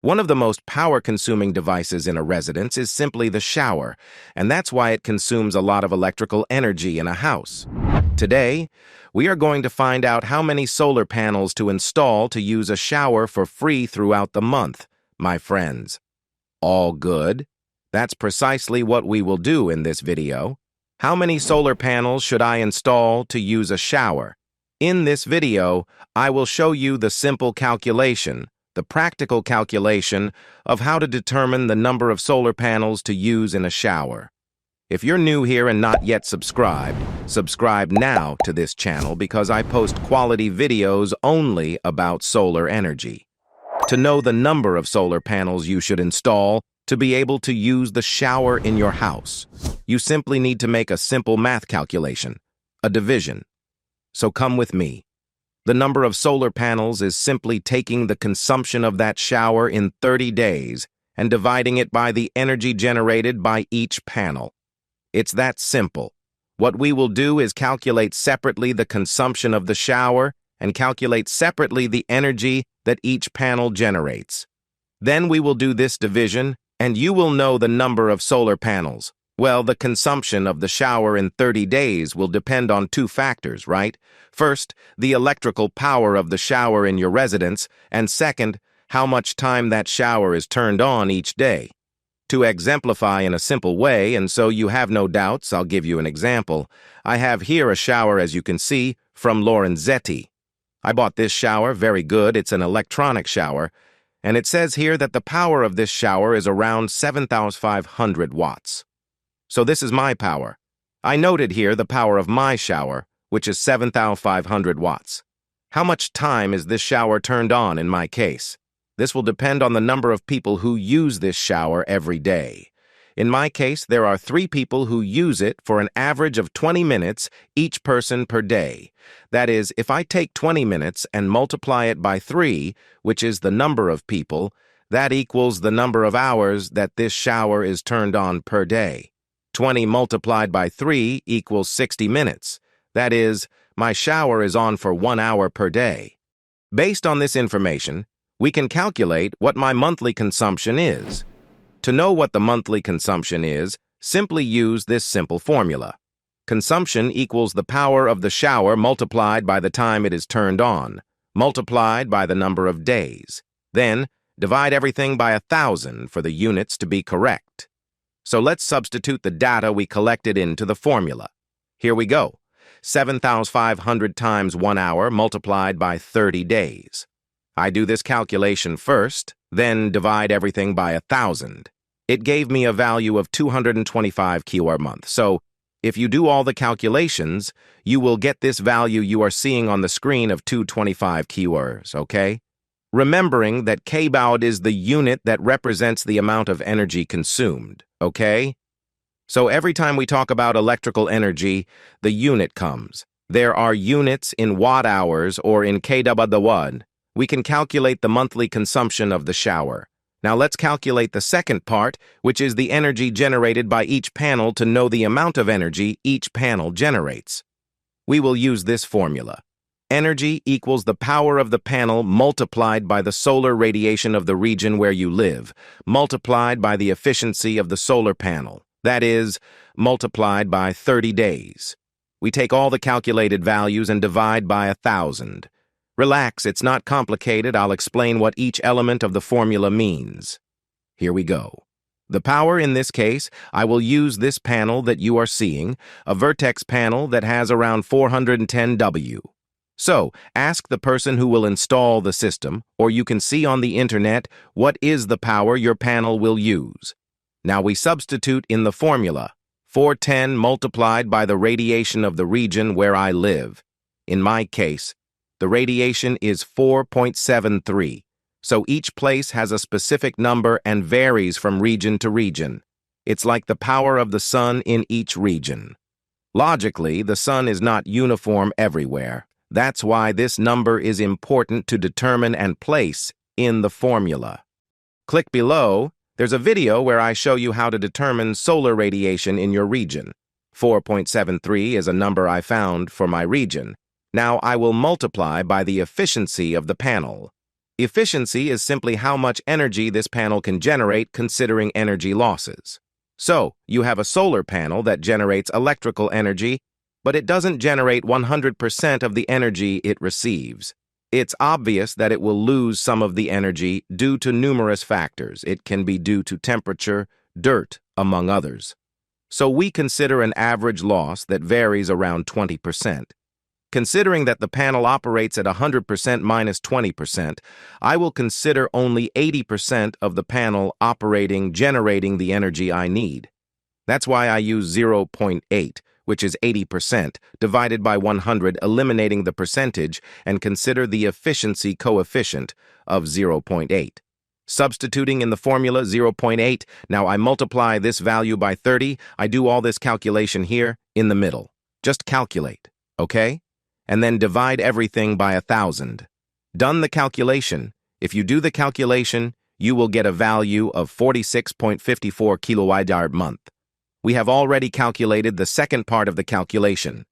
One of the most power-consuming devices in a residence is simply the shower, and that's why it consumes a lot of electrical energy in a house. Today, we are going to find out how many solar panels to install to use a shower for free throughout the month, my friends. All good? That's precisely what we will do in this video. How many solar panels should I install to use a shower? In this video, I will show you the simple calculation, the practical calculation of how to determine the number of solar panels to use in a shower. If you're new here and not yet subscribed, subscribe now to this channel because I post quality videos only about solar energy. To know the number of solar panels you should install to be able to use the shower in your house, you simply need to make a simple math calculation, a division. So come with me. The number of solar panels is simply taking the consumption of that shower in 30 days and dividing it by the energy generated by each panel. It's that simple. What we will do is calculate separately the consumption of the shower and calculate separately the energy that each panel generates. Then we will do this division, and you will know the number of solar panels. Well, the consumption of the shower in 30 days will depend on two factors, right? First, the electrical power of the shower in your residence, and second, how much time that shower is turned on each day. To exemplify in a simple way, and so you have no doubts, I'll give you an example. I have here a shower, as you can see, from Lorenzetti. I bought this shower, very good, it's an electronic shower, and it says here that the power of this shower is around 7,500 watts. So this is my power. I noted here the power of my shower, which is 7,500 watts. How much time is this shower turned on in my case? This will depend on the number of people who use this shower every day. In my case, there are 3 people who use it for an average of 20 minutes each person per day. That is, if I take 20 minutes and multiply it by 3, which is the number of people, that equals the number of hours that this shower is turned on per day. 20 multiplied by 3 equals 60 minutes. That is, my shower is on for 1 hour per day. Based on this information, we can calculate what my monthly consumption is. To know what the monthly consumption is, simply use this simple formula. Consumption equals the power of the shower multiplied by the time it is turned on, multiplied by the number of days. Then, divide everything by 1,000 for the units to be correct. So let's substitute the data we collected into the formula. Here we go. 7,500 times 1 hour multiplied by 30 days. I do this calculation first, then divide everything by 1,000. It gave me a value of 225 kWh month. So if you do all the calculations, you will get this value you are seeing on the screen of 225 kWh, okay? Remembering that kWh is the unit that represents the amount of energy consumed, okay? So every time we talk about electrical energy, the unit comes. There are units in watt-hours or in kWh. We can calculate the monthly consumption of the shower. Now let's calculate the second part, which is the energy generated by each panel to know the amount of energy each panel generates. We will use this formula. Energy equals the power of the panel multiplied by the solar radiation of the region where you live, multiplied by the efficiency of the solar panel. That is, multiplied by 30 days. We take all the calculated values and divide by 1,000. Relax, it's not complicated. I'll explain what each element of the formula means. Here we go. The power in this case, I will use this panel that you are seeing, a vertex panel that has around 410 W. So, ask the person who will install the system, or you can see on the internet what is the power your panel will use. Now we substitute in the formula, 410 multiplied by the radiation of the region where I live. In my case, the radiation is 4.73, so each place has a specific number and varies from region to region. It's like the power of the sun in each region. Logically, the sun is not uniform everywhere. That's why this number is important to determine and place in the formula. Click below. There's a video where I show you how to determine solar radiation in your region. 4.73 is a number I found for my region. Now I will multiply by the efficiency of the panel. Efficiency is simply how much energy this panel can generate considering energy losses. So, you have a solar panel that generates electrical energy, but it doesn't generate 100% of the energy it receives. It's obvious that it will lose some of the energy due to numerous factors. It can be due to temperature, dirt, among others. So we consider an average loss that varies around 20%. Considering that the panel operates at 100% minus 20%, I will consider only 80% of the panel generating the energy I need. That's why I use 0.8, which is 80%, divided by 100, eliminating the percentage, and consider the efficiency coefficient of 0.8. Substituting in the formula 0.8, now I multiply this value by 30. I do all this calculation here in the middle. Just calculate, okay? And then divide everything by 1,000. Done the calculation. If you do the calculation, you will get a value of 46.54 kilowatt-hour-month. We have already calculated the second part of the calculation.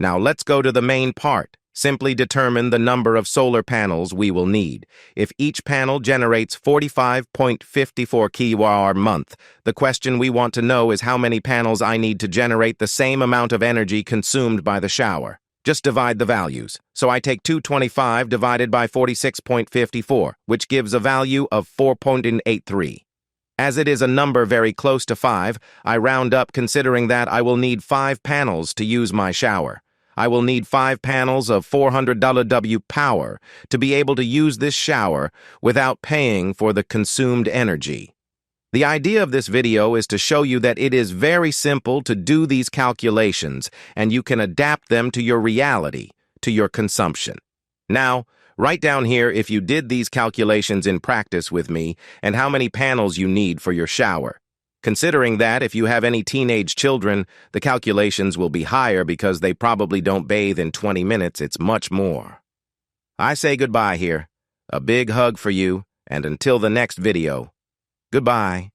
Now let's go to the main part. Simply determine the number of solar panels we will need. If each panel generates 45.54 kilowatt-hour-month, the question we want to know is how many panels I need to generate the same amount of energy consumed by the shower. Just divide the values. So I take 225 divided by 46.54, which gives a value of 4.83. As it is a number very close to 5, I round up considering that I will need 5 panels to use my shower. I will need 5 panels of 400 W power to be able to use this shower without paying for the consumed energy. The idea of this video is to show you that it is very simple to do these calculations, and you can adapt them to your reality, to your consumption. Now, write down here if you did these calculations in practice with me and how many panels you need for your shower. Considering that if you have any teenage children, the calculations will be higher because they probably don't bathe in 20 minutes. It's much more. I say goodbye here. A big hug for you, and until the next video. Goodbye.